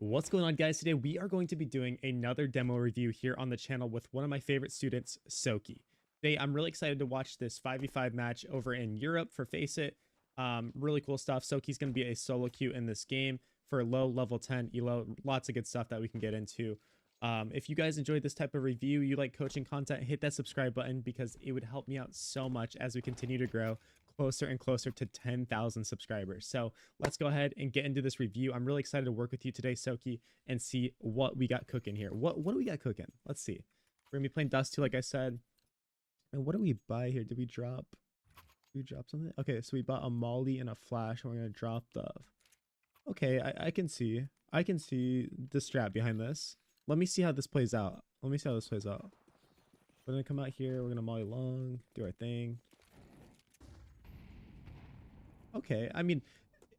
What's going on, guys? Today we are going to be doing another demo review here on the channel with one of my favorite students, Soki. Today I'm really excited to watch this 5v5 match over in Europe for Face It. Really cool stuff. Soki's going to be a solo queue in this game for low level 10 elo. Lots of good stuff that we can get into. If you guys enjoyed this type of review, you like coaching content, hit that subscribe button because it would help me out so much as we continue to grow closer and closer to 10,000 subscribers. So let's go ahead and get into this review. I'm really excited to work with you today, Soki, and see what we got cooking here. What do we got cooking? Let's see. We're gonna be playing Dust2, like I said. And what do we buy here? Did we drop something? Okay, so we bought a molly and a flash, and we're gonna drop the... Okay, I can see the strap behind this. Let me see how this plays out. We're gonna come out here, we're gonna molly long, do our thing. Okay, I mean,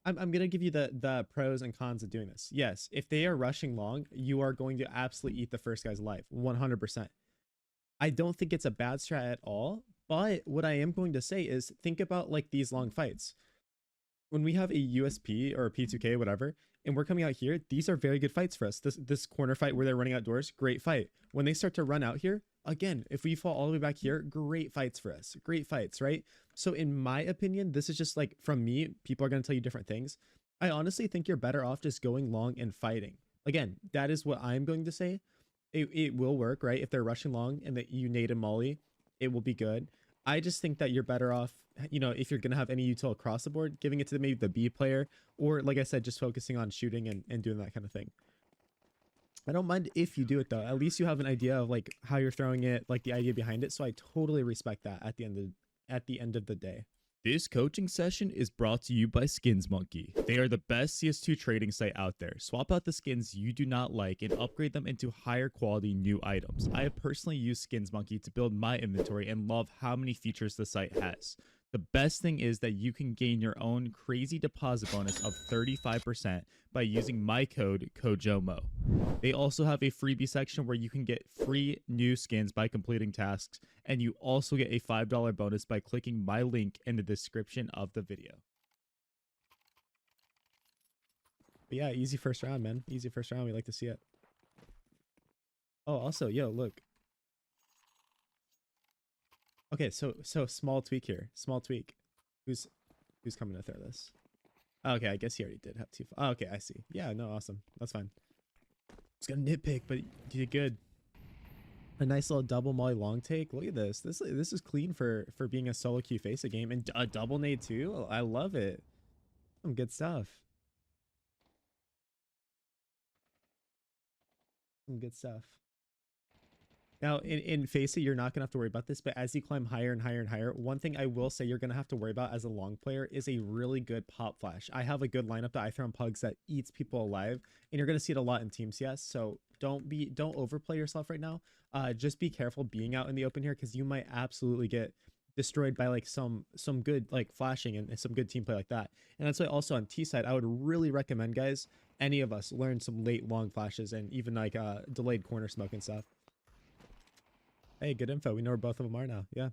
I'm gonna give you the pros and cons of doing this. Yes, if they are rushing long, you are going to absolutely eat the first guy's life, 100%. I don't think it's a bad strat at all, but what I am going to say is think about like these long fights. When we have a USP or a P2K, whatever, and we're coming out here, these are very good fights for us. This corner fight where they're running outdoors, great fight. When they start to run out here, again, if we fall all the way back here, great fights for us. Great fights, right? So in my opinion, this is just like, from me, people are going to tell you different things. I honestly think you're better off just going long and fighting. Again, that is what I'm going to say. It will work, right? If they're rushing long and that you nade a molly, it will be good. I just think that you're better off, you know, if you're going to have any util across the board, giving it to maybe the B player, or like I said, just focusing on shooting and doing that kind of thing. I don't mind if you do it though. At least you have an idea of like how you're throwing it, like the idea behind it. So I totally respect that at the end of the day. This coaching session is brought to you by SkinsMonkey. They are the best CS2 trading site out there. Swap out the skins you do not like and upgrade them into higher quality new items. I have personally used SkinsMonkey to build my inventory and love how many features the site has. The best thing is that you can gain your own crazy deposit bonus of 35% by using my code KOJOMO. They also have a freebie section where you can get free new skins by completing tasks, and you also get a $5 bonus by clicking my link in the description of the video. But yeah, easy first round, man. Easy first round. We like to see it. Oh, also, yo, look. Okay, so small tweak here. Small tweak. Who's coming to throw this? Okay, I guess he already did have two. Oh, okay, I see. Yeah, no, awesome. That's fine. It's gonna nitpick, but you did good. A nice little double molly long take. Look at this. This is clean for being a solo queue face a game, and a double nade too. I love it. Some good stuff. Some good stuff. Now, in Face It, you're not going to have to worry about this, but as you climb higher and higher and higher, one thing I will say you're going to have to worry about as a long player is a really good pop flash. I have a good lineup that I throw on pugs that eats people alive, and you're going to see it a lot in Team CS, so don't overplay yourself right now. Just be careful being out in the open here, because you might absolutely get destroyed by like some good like flashing and some good team play like that. And that's why also on T side, I would really recommend, guys, any of us learn some late long flashes and even like delayed corner smoke and stuff. Hey, good info. We know where both of them are now. Yeah.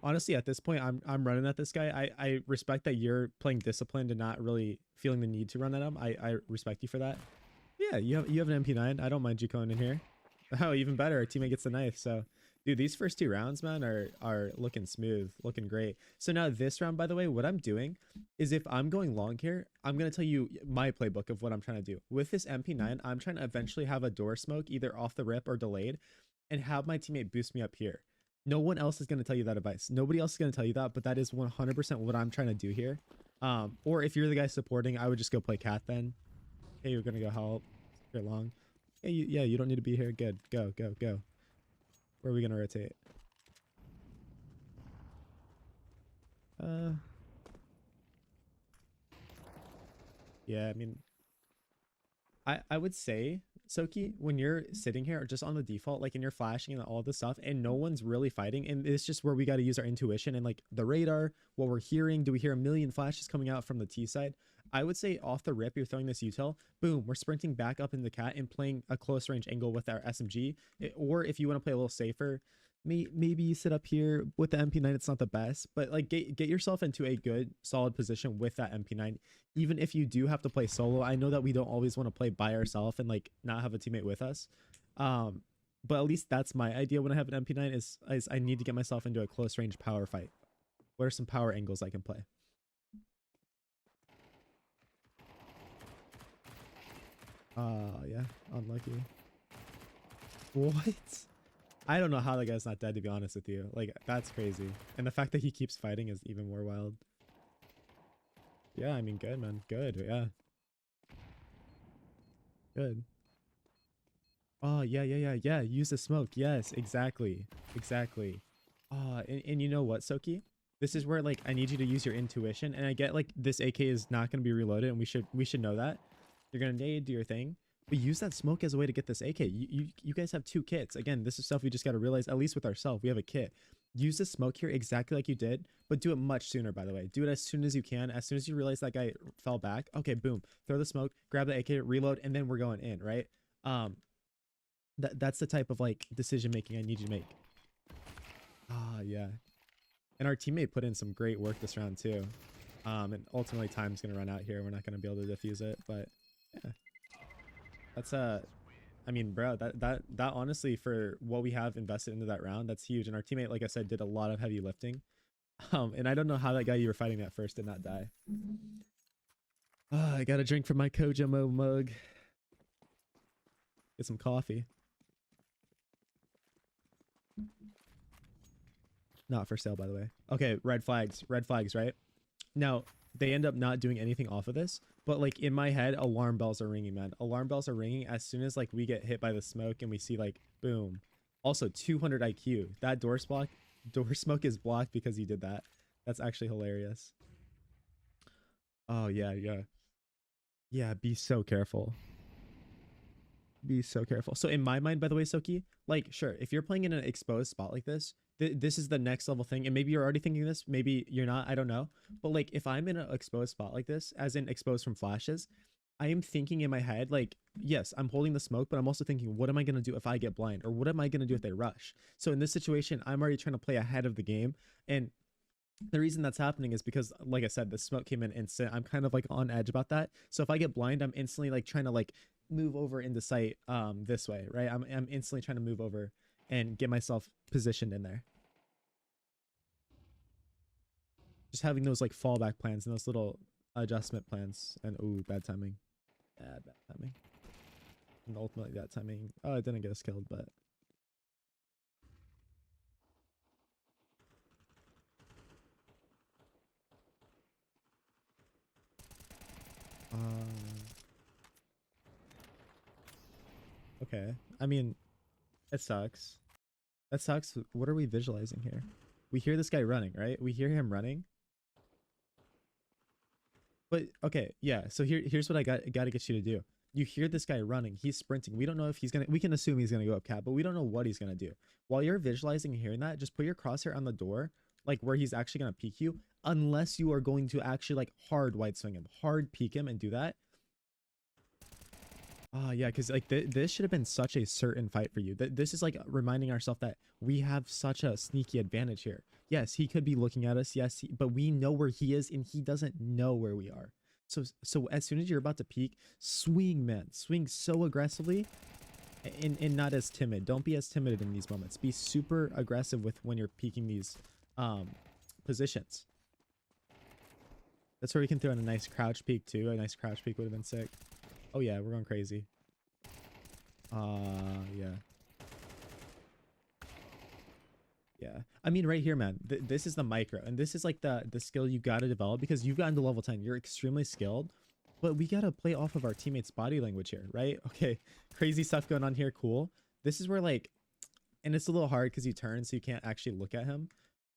Honestly, at this point, I'm running at this guy. I respect that you're playing disciplined and not really feeling the need to run at him. I respect you for that. Yeah, you have an MP9. I don't mind you going in here. Oh, even better. Our teammate gets the knife. So, dude, these first two rounds, man, are looking smooth, looking great. So now this round, by the way, what I'm doing is if I'm going long here, I'm going to tell you my playbook of what I'm trying to do. With this MP9, I'm trying to eventually have a door smoke either off the rip or delayed, and have my teammate boost me up here. No one else is going to tell you that advice. Nobody else is going to tell you that, but that is 100% what I'm trying to do here. Or if you're the guy supporting, I would just go play cat then. Hey, you're going to go help. Very long. Hey, you don't need to be here. Good. Go. Where are we going to rotate? Yeah, I mean, I would say, Soki, when you're sitting here just on the default, like, and you're flashing and all this stuff, and no one's really fighting, and it's just where we got to use our intuition and like the radar, what we're hearing. Do we hear a million flashes coming out from the T side? I would say off the rip, you're throwing this util, boom, we're sprinting back up in the cat and playing a close range angle with our SMG. Or if you want to play a little safer, maybe you sit up here with the MP9. It's not the best, but like get yourself into a good solid position with that MP9. Even if you do have to play solo, I know that we don't always want to play by ourselves and like not have a teammate with us. But at least that's my idea when I have an MP9 is I need to get myself into a close range power fight. What are some power angles I can play? Yeah, unlucky. What? I don't know how that guy's not dead, to be honest with you. Like, that's crazy. And the fact that he keeps fighting is even more wild. Yeah, I mean, good, man. Good, yeah. Good. Oh, yeah. Use the smoke. Yes, exactly. Exactly. And you know what, Soki? This is where, like, I need you to use your intuition. And I get, like, this AK is not going to be reloaded, and we should know that. You're going to nade, do your thing. But use that smoke as a way to get this AK. You guys have 2 kits. Again, this is stuff we just got to realize, at least with ourselves, we have a kit. Use the smoke here exactly like you did, but do it much sooner, by the way. Do it as soon as you can. As soon as you realize that guy fell back, okay, boom. Throw the smoke, grab the AK, reload, and then we're going in, right? That's the type of, like, decision making I need you to make. Yeah. And our teammate put in some great work this round, too. And ultimately, time's going to run out here. We're not going to be able to defuse it, but yeah. That's I mean, bro, that honestly, for what we have invested into that round, that's huge. And our teammate, like I said, did a lot of heavy lifting. And I don't know how that guy you were fighting at first did not die. I got a drink from my Kojamo mug. Get some coffee. Not for sale, by the way. Okay, red flags, right? Now, they end up not doing anything off of this, but like in my head, alarm bells are ringing, man. Alarm bells are ringing as soon as like we get hit by the smoke and we see like, boom. Also 200 IQ. That door smoke is blocked because he did that. That's actually hilarious. Oh yeah. Yeah, be so careful. Be so careful. So in my mind, by the way, Soki, like, sure, if you're playing in an exposed spot like this, this is the next level thing. And maybe you're already thinking this, maybe you're not, I don't know. But like, if I'm in an exposed spot like this, as in exposed from flashes, I am thinking in my head, like, yes, I'm holding the smoke, but I'm also thinking, what am I going to do if I get blind? Or what am I going to do if they rush? So in this situation, I'm already trying to play ahead of the game. And the reason that's happening is because, like I said, the smoke came in instant. I'm kind of like on edge about that. So if I get blind, I'm instantly like trying to like move over into sight this way, right? I'm instantly trying to move over and get myself positioned in there. Just having those like fallback plans and those little adjustment plans. And ooh, bad timing. Bad timing. And ultimately that timing. Oh, it didn't get us killed, but okay. I mean, it sucks. That sucks. What are we visualizing here? We hear this guy running, right? We hear him running. But okay, yeah. So here's what I got to get you to do. You hear this guy running. He's sprinting. We don't know if he's gonna. We can assume he's gonna go up cap, but we don't know what he's gonna do. While you're visualizing and hearing that, just put your crosshair on the door, like where he's actually gonna peek you. Unless you are going to actually like hard wide swing him, hard peek him, and do that. Yeah, because like this should have been such a certain fight for you. This is like reminding ourselves that we have such a sneaky advantage here. Yes, he could be looking at us. Yes, but we know where he is, and he doesn't know where we are. So as soon as you're about to peek, swing, man, swing so aggressively, and not as timid. Don't be as timid in these moments. Be super aggressive with when you're peeking these positions. That's where you can throw in a nice crouch peek too. A nice crouch peek would have been sick. Oh yeah, we're going crazy. Yeah. Yeah. I mean, right here, man, this is the micro, and this is like the skill you got to develop because you've gotten to level 10. You're extremely skilled, but we got to play off of our teammates' body language here, right? Okay. Crazy stuff going on here. Cool. This is where like, and it's a little hard because you turn, so you can't actually look at him.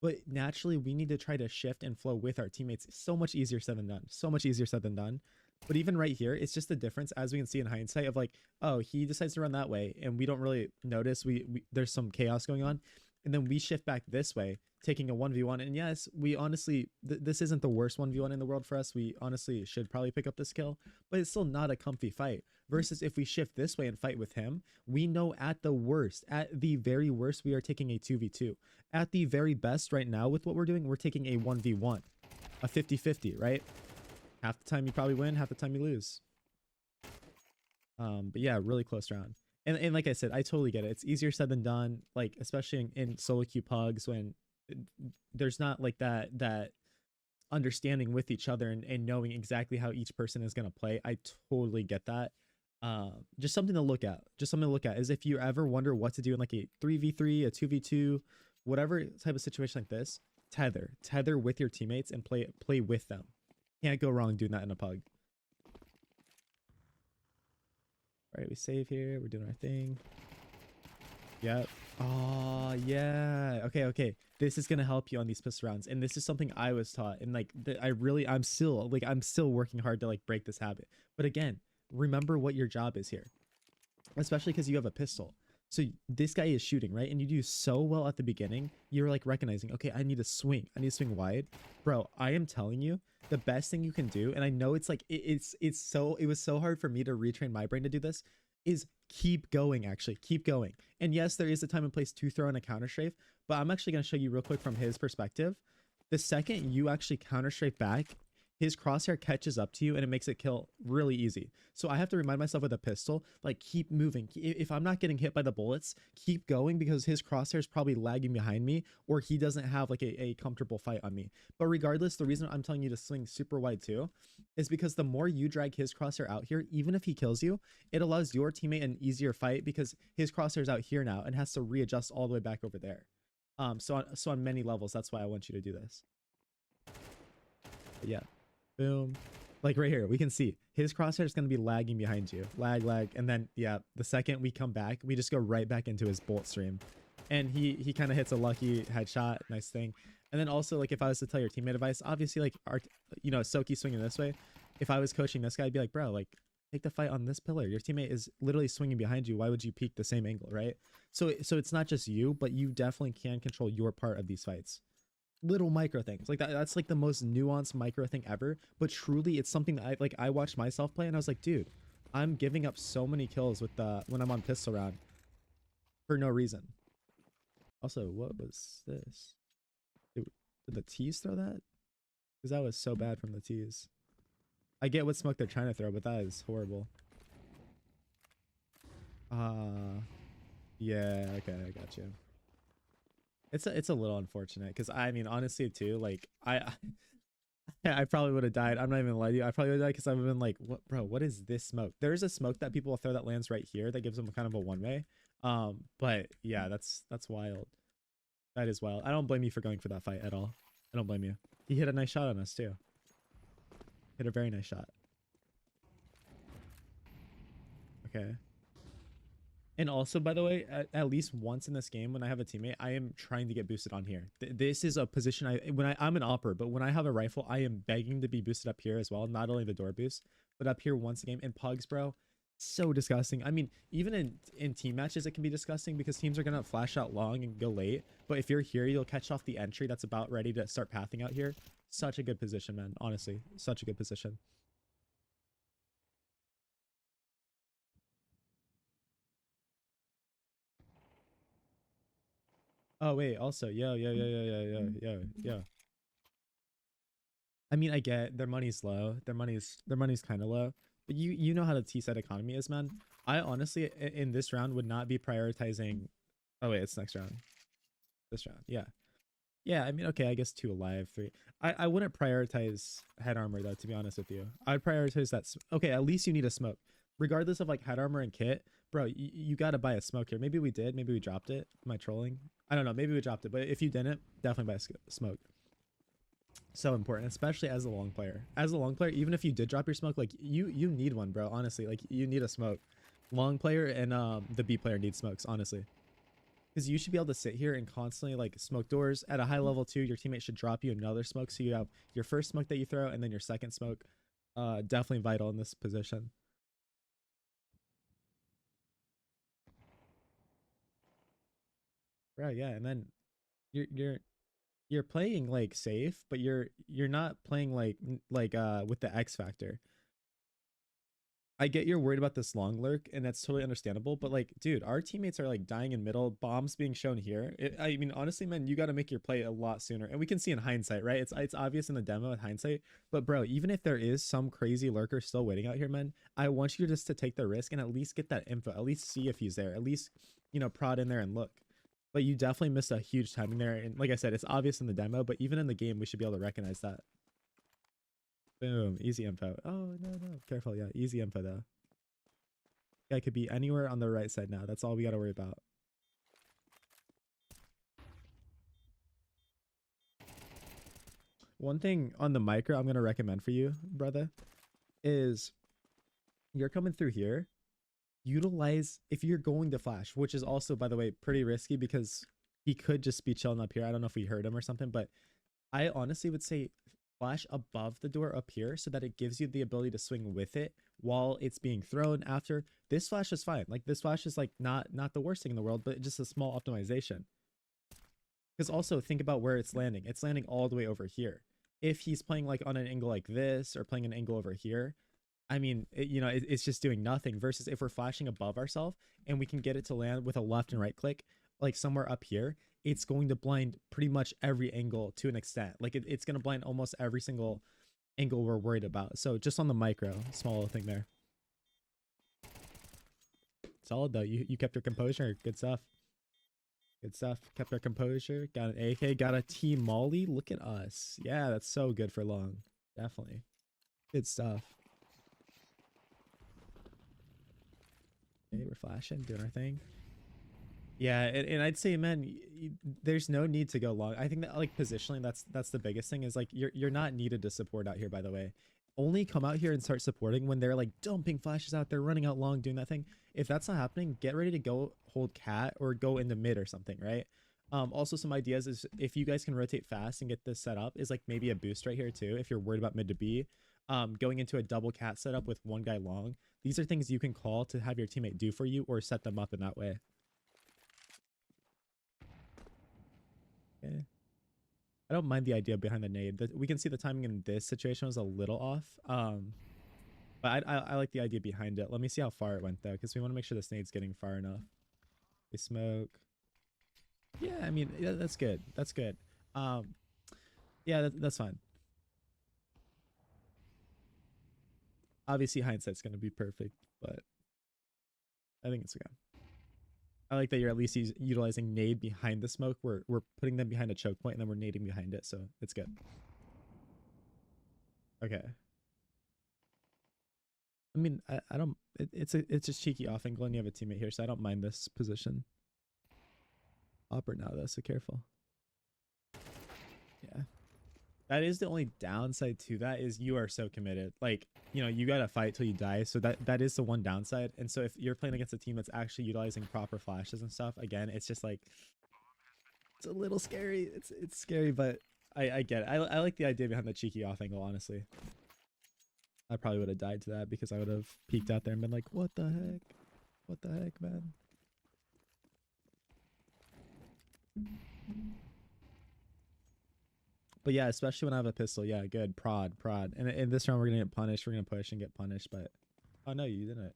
But naturally, we need to try to shift and flow with our teammates. It's so much easier said than done. So much easier said than done. But even right here, it's just the difference, as we can see in hindsight, of like, oh, he decides to run that way, and we don't really notice. There's some chaos going on. and then we shift back this way, taking a 1v1. And yes, we honestly, this isn't the worst 1v1 in the world for us. We honestly should probably pick up this kill, but it's still not a comfy fight. Versus if we shift this way and fight with him, we know at the worst, at the very worst, we are taking a 2v2. At the very best right now with what we're doing, we're taking a 1v1, a 50-50, right? Half the time you probably win, half the time you lose. But yeah, really close round. And like I said, I totally get it. It's easier said than done, like especially in solo queue pugs when there's not like that understanding with each other and knowing exactly how each person is going to play. I totally get that. Just something to look at. Just something to look at is if you ever wonder what to do in like a 3v3, a 2v2, whatever type of situation like this, tether with your teammates and play with them. Can't go wrong doing that in a pug. All right, we save here. We're doing our thing. Yep. Oh, yeah. Okay. This is going to help you on these pistol rounds. And this is something I was taught. And like, I'm still working hard to like break this habit. But again, remember what your job is here, especially because you have a pistol. So this guy is shooting, right? And you do so well at the beginning. You're like recognizing, okay, I need to swing. I need to swing wide. Bro, I am telling you, the best thing you can do, and I know it's like, it was so hard for me to retrain my brain to do this, is keep going, actually. Keep going. And yes, there is a time and place to throw in a counter strafe, but I'm actually going to show you real quick from his perspective. The second you actually counter strafe back, his crosshair catches up to you and it makes it kill really easy. So I have to remind myself with a pistol, like keep moving. If I'm not getting hit by the bullets, keep going because his crosshair is probably lagging behind me or he doesn't have like a comfortable fight on me. But regardless, the reason I'm telling you to swing super wide too is because the more you drag his crosshair out here, even if he kills you, it allows your teammate an easier fight because his crosshair's out here now and has to readjust all the way back over there. So on many levels, that's why I want you to do this. But yeah. Boom. Like right here, we can see his crosshair is going to be lagging behind you. Lag. And then, yeah, the second we come back, we just go right back into his bolt stream. And he kind of hits a lucky headshot. Nice thing. And then also, like, if I was to tell your teammate advice, obviously, like, Soki swinging this way. If I was coaching this guy, I'd be like, bro, like, take the fight on this pillar. Your teammate is literally swinging behind you. Why would you peek the same angle, right? So it's not just you, but you definitely can control your part of these fights. Little micro things like that. That's like the most nuanced micro thing ever, but truly it's something that I watched myself play and I was like, dude, I'm giving up so many kills with when I'm on pistol round for no reason. Also, what was this? Did the T's throw that? Because that was so bad from the T's. I get what smoke they're trying to throw, but that is horrible. Yeah, okay, I got you. It's a little unfortunate because I mean honestly too, like I probably would have died. I'm not even gonna lie to you. I probably would have died because I've been like, what, bro, what is this smoke? There's a smoke that people will throw that lands right here that gives them kind of a one-way. But yeah, that's wild. That is wild. I don't blame you for going for that fight at all. I don't blame you. He hit a nice shot on us too. Hit a very nice shot. Okay. And also, by the way, at least once in this game, when I have a teammate, I am trying to get boosted on here. This is a position I'm an opper, but when I have a rifle, I am begging to be boosted up here as well. Not only the door boost, but up here once a game. And pugs, bro, so disgusting. I mean, even in team matches, it can be disgusting because teams are going to flash out long and go late. But if you're here, you'll catch off the entry that's about ready to start pathing out here. Such a good position, man. Honestly, such a good position. Oh, wait, also, yo. I mean, I get their money's low. Their money's kind of low. But you know how the T-side economy is, man. I honestly, in this round, would not be prioritizing... Oh, wait, it's next round. This round, yeah. Yeah, I mean, okay, I guess 2 alive, 3. I wouldn't prioritize head armor, though, to be honest with you. I'd prioritize that... Okay, at least you need a smoke. Regardless of, like, head armor and kit, bro, you gotta buy a smoke here. Maybe we did. Maybe we dropped it. Am I trolling? I don't know. Maybe we dropped it. But if you didn't, definitely buy a smoke. So important, especially as a long player. As a long player, even if you did drop your smoke, like you need one, bro. Honestly, like you need a smoke. Long player and the B player needs smokes, honestly, because you should be able to sit here and constantly like smoke doors at a high level too. Your teammate should drop you another smoke, so you have your first smoke that you throw and then your second smoke. Definitely vital in this position. Right, yeah, and then You're playing like safe, but you're not playing like with the X factor. I get you're worried about this long lurk, and that's totally understandable. But like, dude, our teammates are like dying in middle, bombs being shown here. I mean, honestly, man, you got to make your play a lot sooner. And we can see in hindsight, right? It's obvious in the demo with hindsight. But bro, even if there is some crazy lurker still waiting out here, man, I want you just to take the risk and at least get that info. At least see if he's there. At least prod in there and look. But you definitely missed a huge timing there. And like I said, it's obvious in the demo, but even in the game, we should be able to recognize that. Boom, easy info. Oh no, careful, yeah, easy info though. Guy could be anywhere on the right side now. That's all we got to worry about. One thing on the micro I'm going to recommend for you, brother, is you're coming through here. Utilize, if you're going to flash, which is also, by the way, pretty risky because he could just be chilling up here. I don't know if we heard him or something, but I honestly would say flash above the door up here so that it gives you the ability to swing with it while it's being thrown after. This flash is fine. Like this flash is like not the worst thing in the world, but just a small optimization. Because also think about where it's landing. It's landing all the way over here. If he's playing like on an angle like this or playing an angle over here, I mean, it's just doing nothing versus if we're flashing above ourselves and we can get it to land with a left and right click, like somewhere up here, it's going to blind pretty much every angle to an extent. Like it's going to blind almost every single angle we're worried about. So just on the micro, small little thing there. Solid though. You kept your composure. Good stuff. Good stuff. Kept our composure. Got an AK. Got a team molly. Look at us. Yeah, that's so good for long. Definitely. Good stuff. Okay, we're flashing, doing our thing. Yeah, and I'd say, man, there's no need to go long. I think that like positionally, that's the biggest thing is like you're not needed to support out here, by the way. Only come out here and start supporting when they're like dumping flashes out there, running out long, doing that thing. If that's not happening, get ready to go hold cat or go into mid or something, right? Also some ideas is if you guys can rotate fast and get this set up is like maybe a boost right here too, if you're worried about mid to B. Going into a double cat setup with one guy long. These are things you can call to have your teammate do for you or set them up in that way. Okay. I don't mind the idea behind the nade. We can see the timing in this situation was a little off. But I like the idea behind it. Let me see how far it went though, because we want to make sure this nade's getting far enough. They smoke. Yeah, I mean that's good. That's good. Yeah, that's fine. Obviously, hindsight's gonna be perfect, but I think it's okay. I like that you're at least utilizing nade behind the smoke. We're putting them behind a choke point and then we're nading behind it, so it's good. Okay. I mean, I don't. It's just cheeky off angle, and you have a teammate here, so I don't mind this position. Opper now though, so careful. Yeah. That is the only downside to that is you are so committed. Like, you got to fight till you die. So that is the one downside. And so if you're playing against a team that's actually utilizing proper flashes and stuff, again, it's just like, it's a little scary. It's scary, but I get it. I like the idea behind the cheeky off angle, honestly. I probably would have died to that because I would have peeked out there and been like, what the heck? What the heck, man? But yeah, especially when I have a pistol. Yeah, good. Prod. And in this round, we're going to get punished. We're going to push and get punished. But, oh, no, you didn't.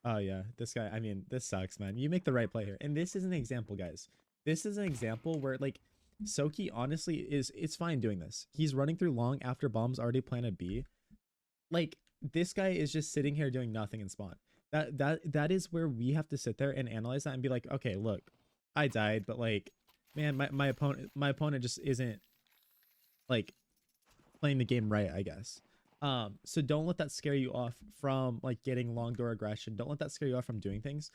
Oh, yeah. This guy, I mean, this sucks, man. You make the right play here. And this is an example, guys. This is an example where, like, Soki, honestly, it's fine doing this. He's running through long after bombs already planted B. Like, this guy is just sitting here doing nothing in spawn. That is where we have to sit there and analyze that and be like, okay, look, I died, but, like, man, my opponent just isn't like playing the game right, I guess. So don't let that scare you off from like getting long door aggression. Don't let that scare you off from doing things.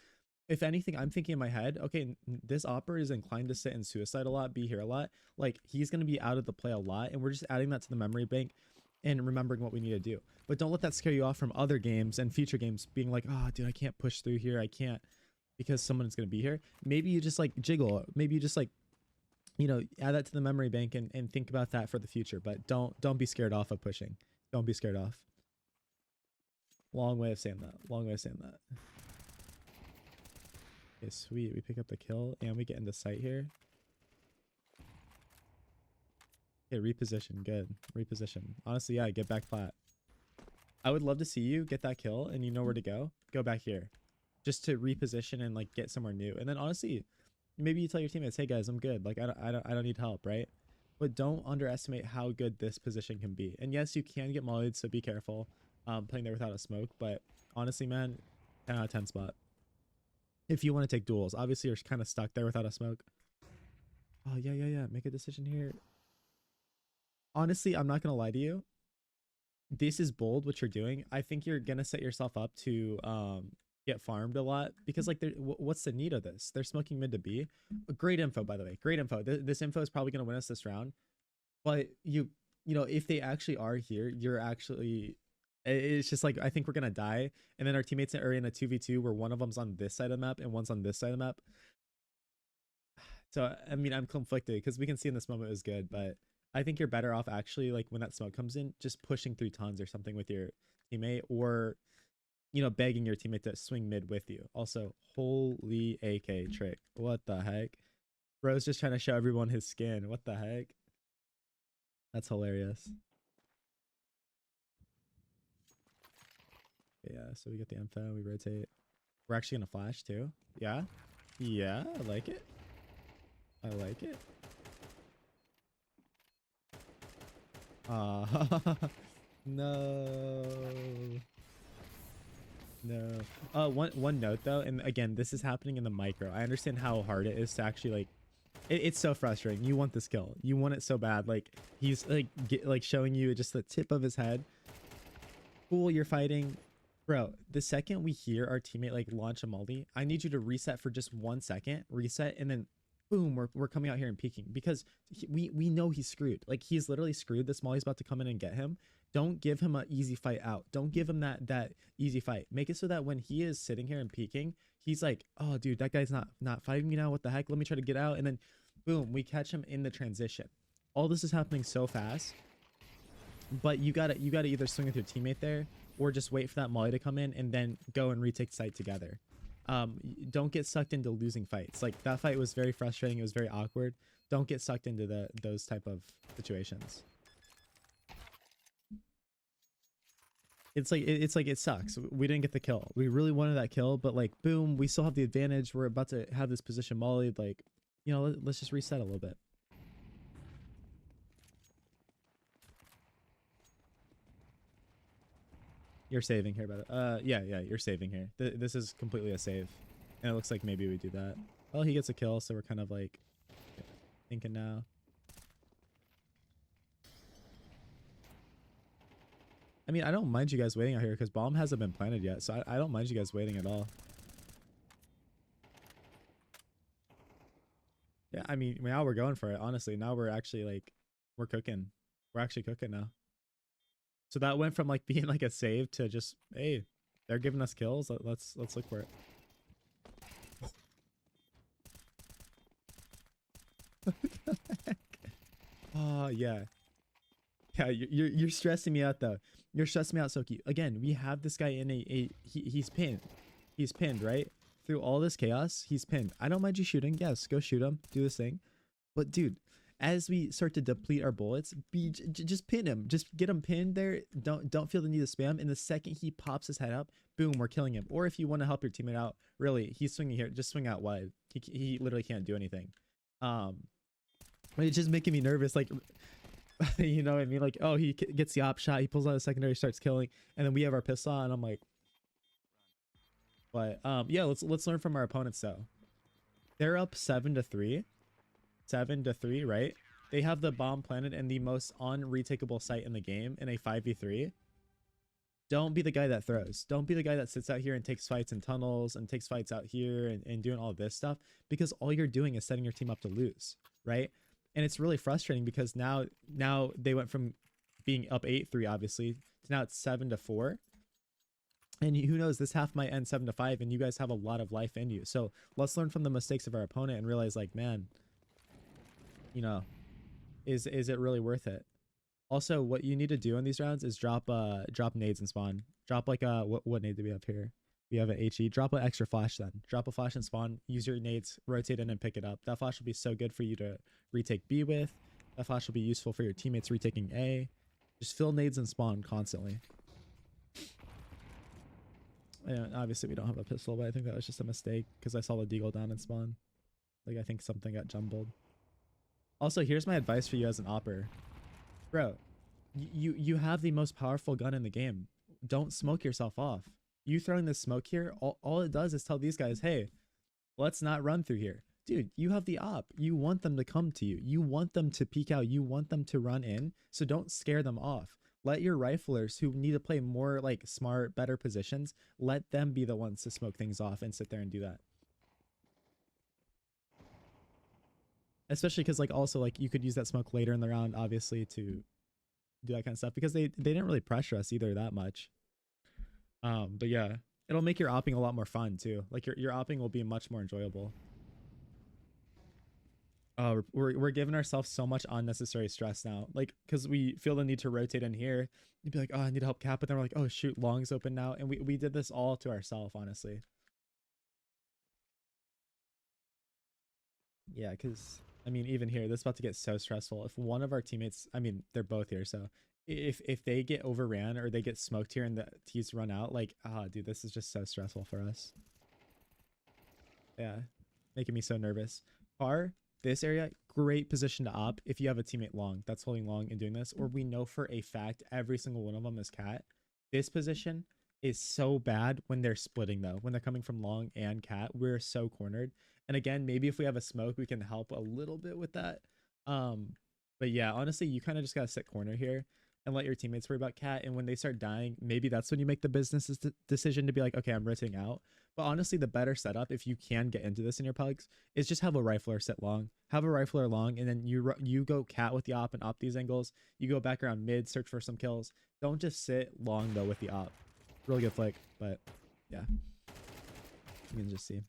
If anything, I'm thinking in my head, okay, this opera is inclined to sit in suicide a lot, be here a lot. Like he's going to be out of the play a lot. And we're just adding that to the memory bank and remembering what we need to do. But don't let that scare you off from other games and future games being like, oh, dude, I can't push through here. I can't because someone's going to be here. Maybe you just like jiggle. Maybe you just like, add that to the memory bank and think about that for the future. But don't be scared off of pushing. Don't be scared off. Long way of saying that. Long way of saying that. Okay, sweet. We pick up the kill and we get into sight here. Okay, reposition. Good. Reposition. Honestly, yeah, get back flat. I would love to see you get that kill and you know where to go. Go back here. Just to reposition and like get somewhere new. And then honestly, maybe you tell your teammates, hey guys, I'm good. Like I don't need help, right? But don't underestimate how good this position can be. And yes, you can get mollied, so be careful playing there without a smoke. But honestly, man, 10 out of 10 spot. If you want to take duels, obviously you're kind of stuck there without a smoke. Oh, yeah, yeah, yeah. Make a decision here. Honestly, I'm not going to lie to you. This is bold what you're doing. I think you're going to set yourself up to get farmed a lot because like what's the need of this? They're smoking mid to B. Great info, by the way. Great info. This info is probably going to win us this round. But you know, if they actually are here, you're actually it's just like I think we're gonna die, and then our teammates are in a 2v2 where one of them's on this side of the map and one's on this side of the map. So I mean, I'm conflicted because we can see in this moment it was good, but I think you're better off actually like when that smoke comes in, just pushing through tons or something with your teammate, or you know, begging your teammate to swing mid with you. Also, holy AK trick! What the heck? Bro's just trying to show everyone his skin. What the heck? That's hilarious. Yeah, so we get the info, we rotate. We're actually gonna flash too. Yeah. Yeah, I like it. I like it. No. No. One note though, and again, this is happening in the micro. I understand how hard it is to actually like it's so frustrating. You want this kill. You want it so bad. Like he's like showing you just the tip of his head. Cool, you're fighting. Bro, the second we hear our teammate like launch a multi, I need you to reset for just 1 second, reset, and then boom, we're coming out here and peeking because we know he's screwed. Like he's literally screwed. This molly's about to come in and get him. Don't give him an easy fight out. Don't give him that easy fight. Make it so that when he is sitting here and peeking, he's like, oh dude, that guy's not fighting me now. What the heck? Let me try to get out. And then boom, we catch him in the transition. All this is happening so fast. But you gotta either swing with your teammate there or just wait for that molly to come in and then go and retake site together. Don't get sucked into losing fights. Like that fight was very frustrating. It was very awkward. Don't get sucked into those type of situations. It's like it sucks. We didn't get the kill. We really wanted that kill, but like boom, we still have the advantage. We're about to have this position mollied. Like, you know, let's just reset a little bit. You're saving here, brother. Yeah, you're saving here. This is completely a save. And it looks like maybe we do that. Well, he gets a kill, so we're kind of like thinking now. I mean, I don't mind you guys waiting out here because bomb hasn't been planted yet, so I don't mind you guys waiting at all. Yeah, I mean, now we're going for it, honestly. Now we're actually like, we're cooking. We're actually cooking now. So that went from like being like a save to just, hey, they're giving us kills. Let's look for it. What the heck? Oh yeah. Yeah, you're stressing me out though. You're stressing me out, Soki. Again, we have this guy in he's pinned. He's pinned, right? Through all this chaos, he's pinned. I don't mind you shooting. Yes, go shoot him. Do this thing. But dude, as we start to deplete our bullets, just pin him. Just get him pinned there. Don't feel the need to spam. And the second he pops his head up, boom, we're killing him. Or if you want to help your teammate out, really, he's swinging here. Just swing out wide. He literally can't do anything. It's just making me nervous. Like, you know what I mean? Like, oh, he gets the op shot. He pulls out a secondary, starts killing, and then we have our pistol, and I'm like, but yeah, let's learn from our opponents though. They're up 7-3. 7-3, right? They have the bomb planted in the most unretakeable site in the game in a 5v3. Don't be the guy that throws. Don't be the guy that sits out here and takes fights in tunnels and takes fights out here and doing all this stuff, because all you're doing is setting your team up to lose, right? And it's really frustrating because now they went from being up 8-3 obviously to now it's 7-4. And who knows, this half might end 7-5 and you guys have a lot of life in you. So let's learn from the mistakes of our opponent and realize, like, man, you know, is it really worth it? Also, what you need to do in these rounds is drop nades and spawn. Drop like what nade do we have here? We have an HE. Drop an extra flash then. Drop a flash and spawn. Use your nades, rotate in and pick it up. That flash will be so good for you to retake B with. That flash will be useful for your teammates retaking A. Just fill nades and spawn constantly. And obviously we don't have a pistol, but I think that was just a mistake because I saw the deagle down and spawn. Like I think something got jumbled. Also, here's my advice for you as an opper. Bro, you have the most powerful gun in the game. Don't smoke yourself off. You throwing this smoke here, all it does is tell these guys, hey, let's not run through here. Dude, you have the op. You want them to come to you. You want them to peek out. You want them to run in. So don't scare them off. Let your riflers who need to play more like smart, better positions, let them be the ones to smoke things off and sit there and do that. Especially because like also like you could use that smoke later in the round, obviously, to do that kind of stuff because they didn't really pressure us either that much. But yeah, it'll make your opping a lot more fun too. Like your opping will be much more enjoyable. We're giving ourselves so much unnecessary stress now, like because we feel the need to rotate in here. You'd be like, oh, I need to help cap, but then we're like, oh shoot, long's open now, and we did this all to ourselves, honestly. Yeah, because I mean, even here, this is about to get so stressful. If one of our teammates, I mean, they're both here, so if they get overran or they get smoked here and the T's run out, like, dude, this is just so stressful for us. Yeah, making me so nervous. Car, this area, great position to op if you have a teammate long that's holding long and doing this, or we know for a fact every single one of them is cat. This position is so bad when they're splitting though. When they're coming from long and cat, we're so cornered. And again, maybe if we have a smoke, we can help a little bit with that. But yeah, honestly, you kind of just gotta sit corner here and let your teammates worry about cat. And when they start dying, maybe that's when you make the business decision to be like, okay, I'm rotating out. But honestly, the better setup, if you can get into this in your pugs, is just have a rifler sit long. Have a rifler long, and then you go cat with the op and op these angles. You go back around mid, search for some kills. Don't just sit long though with the op. Really good flick, but yeah, you can just see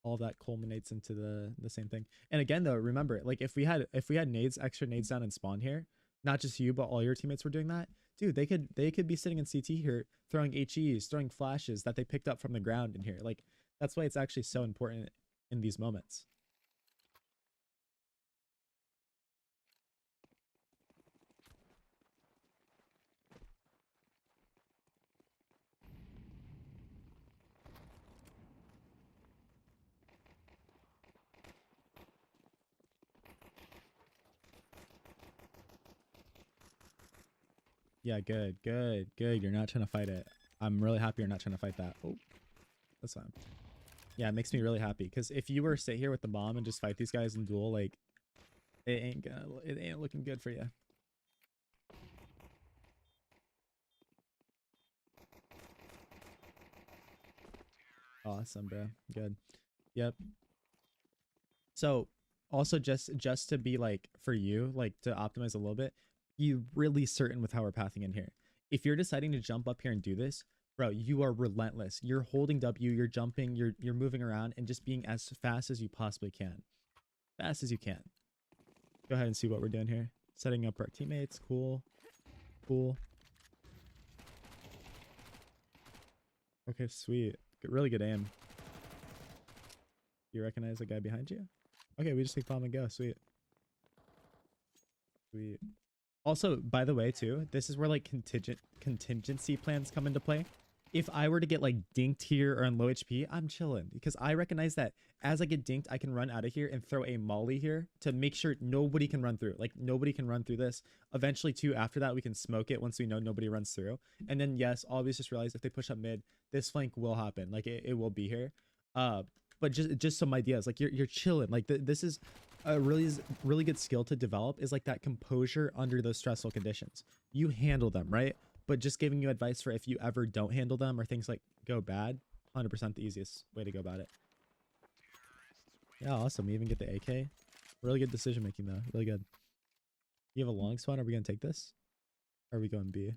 all of that culminates into the same thing. And again though, remember, like if we had nades, extra nades down in spawn here, not just you but all your teammates were doing that, dude, they could be sitting in CT here throwing HEs, throwing flashes that they picked up from the ground in here. Like that's why it's actually so important in these moments. Yeah, good. You're not trying to fight it. I'm really happy you're not trying to fight that. Oh, that's fine. Yeah, it makes me really happy because if you were to sit here with the bomb and just fight these guys in duel, like it ain't looking good for you. Awesome, bro. Good. Yep. So also just to be like for you, like to optimize a little bit, be really certain with how we're pathing in here. If you're deciding to jump up here and do this, bro, you are relentless. You're holding W, you're jumping, you're moving around and just being as fast as you possibly can. Fast as you can. Go ahead and see what we're doing here. Setting up our teammates. Cool. Okay, sweet. Really good aim. You recognize the guy behind you? Okay, we just take bomb and go. Sweet. Also, by the way, too, this is where like contingency plans come into play. If I were to get like dinked here or on low HP, I'm chilling because I recognize that as I get dinked, I can run out of here and throw a molly here to make sure nobody can run through. Like nobody can run through this. Eventually, too, after that, we can smoke it once we know nobody runs through. And then, yes, always just realize if they push up mid, this flank will happen. Like it will be here. But just some ideas. Like you're chilling. Like this is a really good skill to develop is like that composure under those stressful conditions. You handle them, right? But just giving you advice for if you ever don't handle them or things like go bad, 100% the easiest way to go about it. Yeah, awesome. We even get the AK. Really good decision making though. Really good. You have a long spawn. Are we gonna take this? Or are we going B?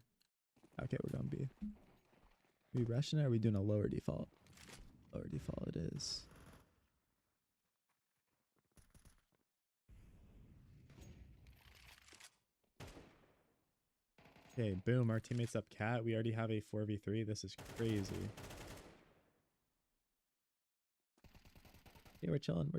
Okay, we're going B. Are we rushing it or are we doing a lower default? Lower default it is. Okay, boom. Our teammates up cat. We already have a 4v3. This is crazy. Yeah, we're chilling.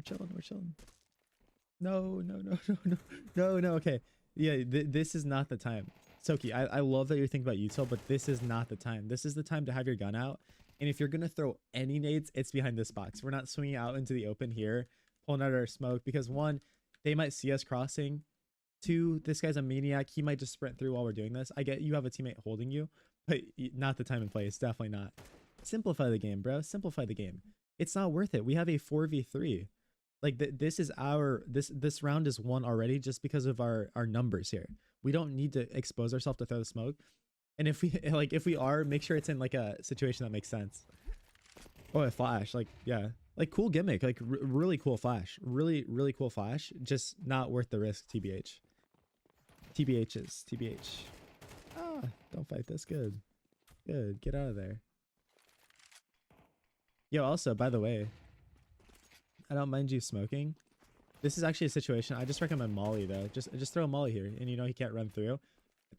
No, no, no, no, no, no, no. Okay. Yeah, this is not the time. Soki, I love that you're thinking about util, but this is not the time. This is the time to have your gun out. And if you're going to throw any nades, it's behind this box. We're not swinging out into the open here, pulling out our smoke, because one, they might see us crossing. Two, this guy's a maniac. He might just sprint through while we're doing this. I get you have a teammate holding you, but not the time and place. Definitely not. Simplify the game, bro. Simplify the game. It's not worth it. We have a 4v3. Like this is our this round is won already just because of our numbers here. We don't need to expose ourselves to throw the smoke. And if we if we are, make sure it's in like a situation that makes sense. Oh, a flash, like yeah, like cool gimmick, like really cool flash, really cool flash. Just not worth the risk. TBH. TBH's TBH. Ah, don't fight this. Good, good. Get out of there. Yo, also by the way, I don't mind you smoking. This is actually a situation. I just recommend Molly though. Just throw a Molly here, and you know he can't run through.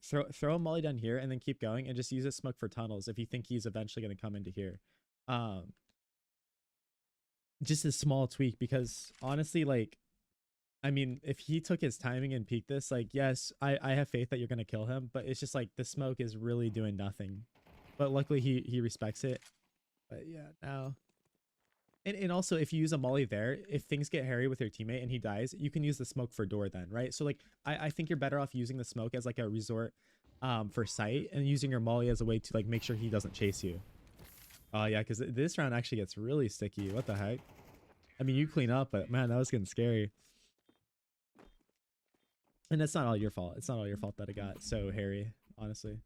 Throw a Molly down here, and then keep going, and just use a smoke for tunnels if you think he's eventually going to come into here. Just a small tweak, because honestly, like, I mean, if he took his timing and peeked this, like, yes, I have faith that you're going to kill him, but it's just like the smoke is really doing nothing. But luckily he respects it. But yeah, now. And also, if you use a molly there, if things get hairy with your teammate and he dies, you can use the smoke for door then, right? So like, I think you're better off using the smoke as like a resort for sight, and using your molly as a way to like make sure he doesn't chase you. Oh yeah, because this round actually gets really sticky. What the heck? I mean, you clean up, but man, that was getting scary. And that's not all your fault. It's not all your fault that it got so hairy, honestly.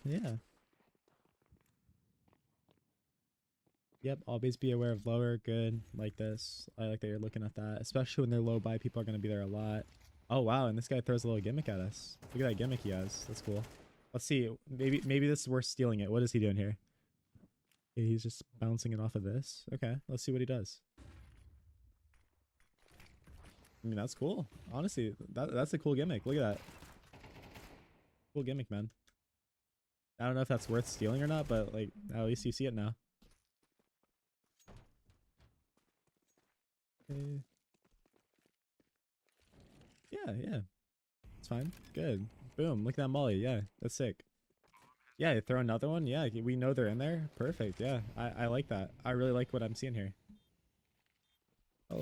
Yeah. Yep, always be aware of lower. Good, like this. I like that you're looking at that, especially when they're low by. People are going to be there a lot. Oh wow, and this guy throws a little gimmick at us. Look at that gimmick he has. That's cool. Let's see. Maybe this is worth stealing it. What is he doing here? Okay, he's just bouncing it off of this. Okay, let's see what he does. I mean, that's cool. Honestly, that's a cool gimmick. Look at that. Cool gimmick, man. I don't know if that's worth stealing or not, but like at least you see it now. Okay. Yeah. It's fine. Good. Boom. Look at that molly. Yeah, that's sick. Yeah, throw another one. Yeah, we know they're in there. Perfect. Yeah, I like that. I really like what I'm seeing here. Oh,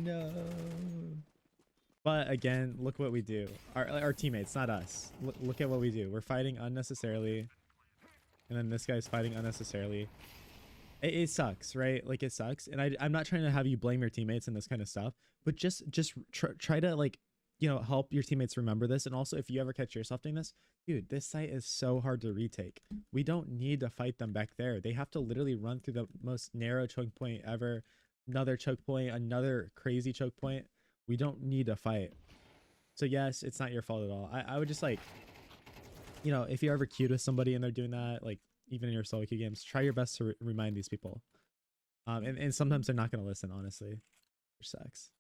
no. But again, look what we do. Our teammates, not us. Look at what we do. We're fighting unnecessarily. And then this guy's fighting unnecessarily. It sucks, right? Like, it sucks. And I'm not trying to have you blame your teammates and this kind of stuff. But just try to, like, you know, help your teammates remember this. And also, if you ever catch yourself doing this, dude, this site is so hard to retake. We don't need to fight them back there. They have to literally run through the most narrow choke point ever. Another choke point, another crazy choke point. We don't need to fight. So yes, it's not your fault at all. I would just, like, you know, if you're ever queued with somebody and they're doing that, like, even in your solo queue games, try your best to remind these people. And sometimes they're not going to listen, honestly. Which sucks.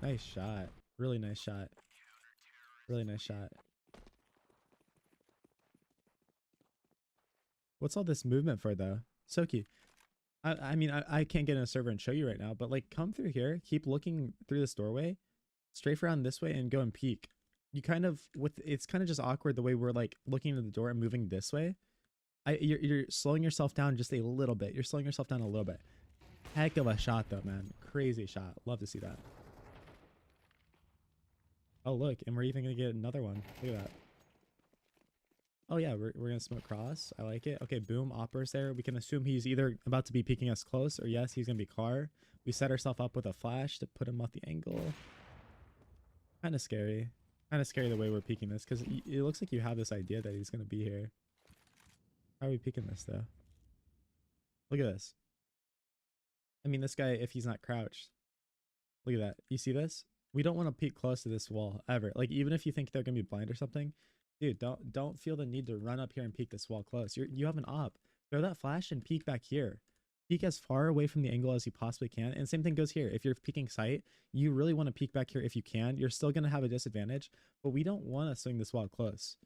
Nice shot. Really nice shot. Really nice shot. What's all this movement for, though? Soki, I mean, I can't get in a server and show you right now, but like, come through here, keep looking through this doorway, strafe around this way, and go and peek. You kind of, it's kind of just awkward the way we're like looking at the door and moving this way. You're slowing yourself down just a little bit. You're slowing yourself down a little bit. Heck of a shot though, man. Crazy shot. Love to see that. Oh look, and we're even gonna get another one. Look at that. Oh yeah, we're gonna smoke cross. I like it. Okay, boom, Opera's there. We can assume he's either about to be peeking us close, or yes, he's gonna be car. We set ourselves up with a flash to put him off the angle. Kind of scary. Kind of scary the way we're peeking this, because it looks like you have this idea that he's gonna be here. How are we peeking this though? Look at this. I mean, this guy, if he's not crouched, look at that. You see this? We don't want to peek close to this wall ever. Like, even if you think they're gonna be blind or something, dude, don't feel the need to run up here and peek this wall close. You have an op. Throw that flash and peek back here. peek as far away from the angle as you possibly can. And same thing goes here. If you're peeking sight, you really want to peek back here if you can. You're still going to have a disadvantage, but we don't want to swing this wall close.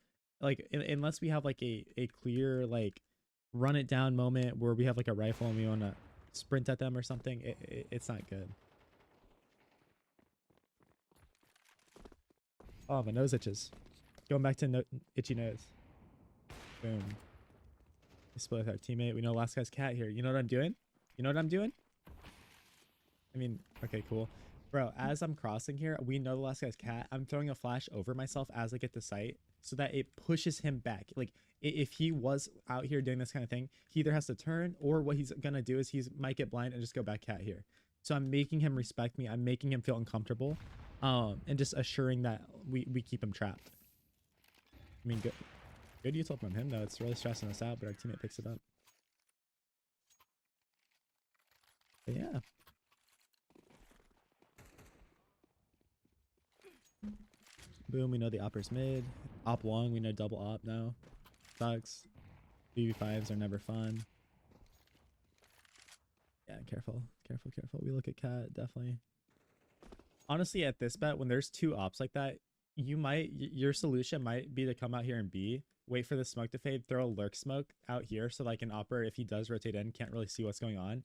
Like, unless we have like a clear, like, run it down moment where we have like a rifle and we want to sprint at them or something, it's not good. Oh, my nose itches. Going back to itchy nose. Boom. We split with our teammate. We know last guy's cat here. You know what I'm doing? You know what I'm doing? I mean, okay, cool. Bro, as I'm crossing here, we know the last guy's cat. I'm throwing a flash over myself as I get to sight so that it pushes him back. Like, if he was out here doing this kind of thing, he either has to turn, or what he's going to do is he might get blind and just go back cat here. So I'm making him respect me. I'm making him feel uncomfortable, and just assuring that we keep him trapped. I mean, good util from him, though. It's really stressing us out, but our teammate picks it up. But yeah. Boom, we know the opper's mid. Op long, we know double op now. Sucks. BB5s are never fun. Yeah, careful. Careful, careful. We look at cat, definitely. Honestly, at this bet, when there's two ops like that, your solution might be to come out here and B, wait for the smoke to fade, throw a lurk smoke out here so like an opper, if he does rotate in, can't really see what's going on.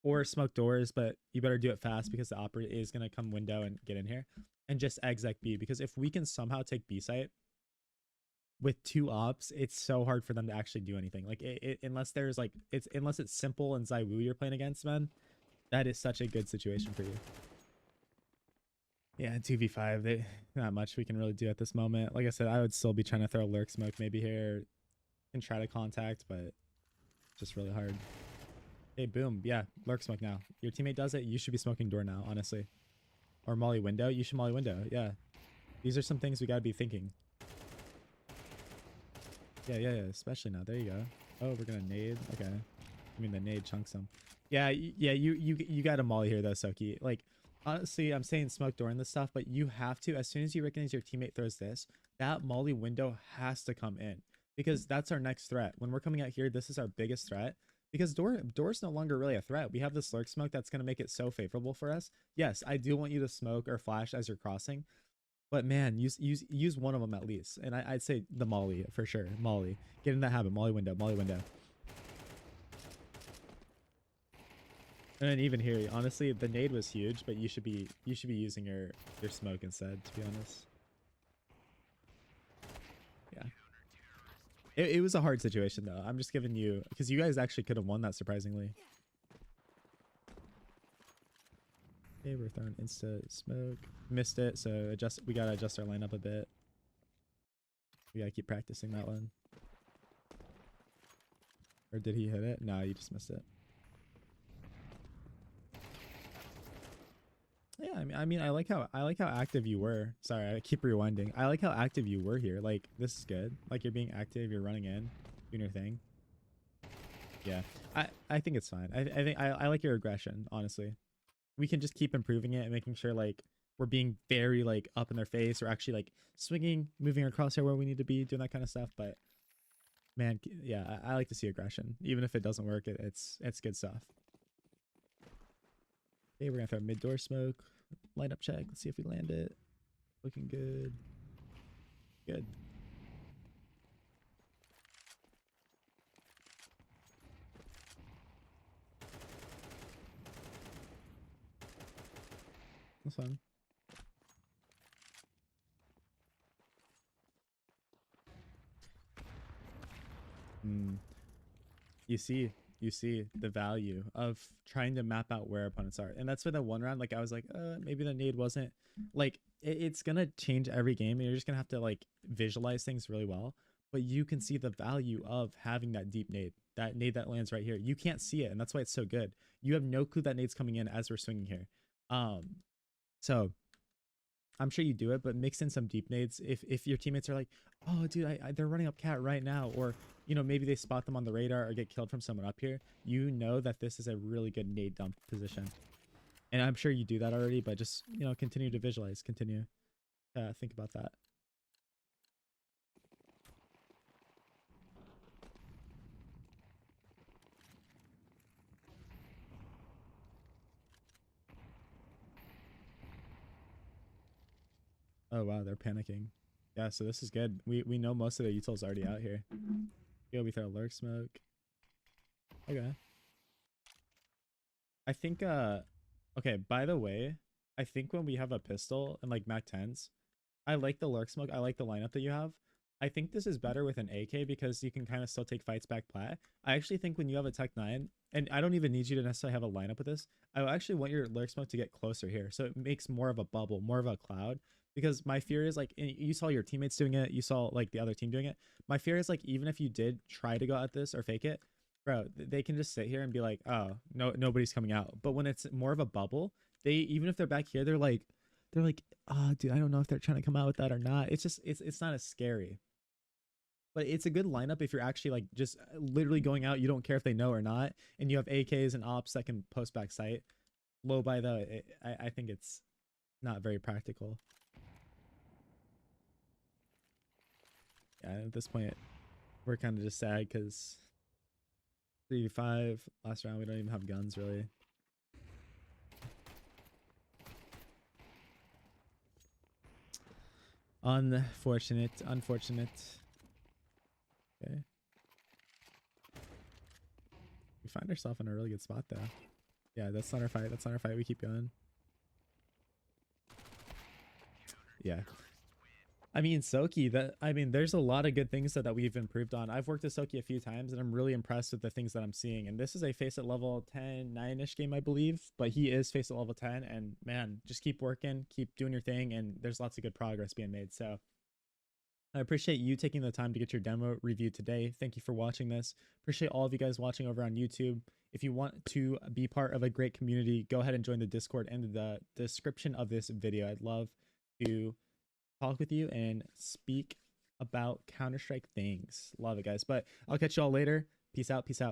Or smoke doors, but you better do it fast because the opper is going to come window and get in here. And just exec B, because if we can somehow take B site with two ops, it's so hard for them to actually do anything. Like, unless there's like, unless it's simple and Zywoo you're playing against, man, that is such a good situation for you. Yeah, 2v5, not much we can really do at this moment. Like I said, I would still be trying to throw lurk smoke maybe here and try to contact, but it's just really hard. Hey, boom. Yeah, lurk smoke now. Your teammate does it. You should be smoking door now, honestly. Or molly window. You should molly window. Yeah. These are some things we got to be thinking. Yeah, especially now. There you go. Oh, we're going to nade. Okay. I mean, the nade chunks them. Yeah, you got to molly here, though, Soki. Like, honestly, I'm saying smoke door and this stuff, but you have to, as soon as you recognize your teammate throws this, that molly window has to come in, because that's our next threat. When we're coming out here, this is our biggest threat, because door's no longer really a threat. We have this lurk smoke that's going to make it so favorable for us. Yes, I do want you to smoke or flash as you're crossing, but man, use one of them at least. And I'd say the molly for sure. Molly, get in that habit. Molly window, molly window. And then even here, honestly, the nade was huge, but you should be using your smoke instead, to be honest. Yeah. It was a hard situation though. I'm just giving you, because you guys actually could have won that surprisingly. Okay, we're throwing insta smoke. Missed it, so we gotta adjust our lineup a bit. We gotta keep practicing that one. Or did he hit it? No, you just missed it. Yeah, I mean, I like how active you were. Sorry, I keep rewinding. I like how active you were here. Like, this is good. Like, you're being active. You're running in, doing your thing. Yeah, I think it's fine. I think I like your aggression. Honestly, we can just keep improving it and making sure like we're being very like up in their face, or actually like swinging, moving across here where we need to be, doing that kind of stuff. But man, yeah, I like to see aggression, even if it doesn't work. It's good stuff. Okay, we're gonna throw mid door smoke. Light up check. Let's see if we land it. Looking good. Good. That's fun. You see the value of trying to map out where opponents are. And that's for the one round, like I was like, maybe the nade wasn't like, it's gonna change every game, and you're just gonna have to like visualize things really well. But you can see the value of having that deep nade, that lands right here. You can't see it, and that's why it's so good. You have no clue that nade's coming in as we're swinging here. So I'm sure you do it, but mix in some deep nades if your teammates are like, oh dude, they're running up cat right now, or you know, maybe they spot them on the radar or get killed from someone up here. You know that this is a really good nade dump position, and I'm sure you do that already, but just, you know, continue to visualize, continue think about that. Oh wow, they're panicking. Yeah, so this is good. We know most of the utils already out here. Yeah, we throw lurk smoke. Okay. I think okay, by the way, I think when we have a pistol and like Mac 10s, I like the lurk smoke. I like the lineup that you have. I think this is better with an AK because you can kind of still take fights back plat. I actually think when you have a Tech 9, and I don't even need you to necessarily have a lineup with this, I actually want your lurk smoke to get closer here. So it makes more of a bubble, more of a cloud. Because my fear is like, you saw your teammates doing it, you saw like the other team doing it. My fear is like, even if you did try to go at this or fake it, bro, they can just sit here and be like, oh, no, nobody's coming out. But when it's more of a bubble, they, even if they're back here, they're like, oh, dude, I don't know if they're trying to come out with that or not. It's just, it's not as scary. But it's a good lineup if you're actually like just literally going out. You don't care if they know or not, and you have AKs and ops that can post back sight. Low by though, I think it's not very practical. Yeah, at this point, we're kind of just sad because 3v5 last round we don't even have guns really. Unfortunate. Okay. We find ourselves in a really good spot though. Yeah, that's not our fight. That's not our fight. We keep going. Yeah. I mean, Soki, there's a lot of good things that we've improved on. I've worked with Soki a few times and I'm really impressed with the things that I'm seeing. And this is a face at level 10, 9-ish game, I believe, but he is face at level 10. And man, just keep working, keep doing your thing. And there's lots of good progress being made. So I appreciate you taking the time to get your demo reviewed today. Thank you for watching this. Appreciate all of you guys watching over on YouTube. If you want to be part of a great community, go ahead and join the Discord in the description of this video. I'd love to talk with you and speak about Counter-Strike things. Love it, guys. But I'll catch you all later. Peace out. Peace out.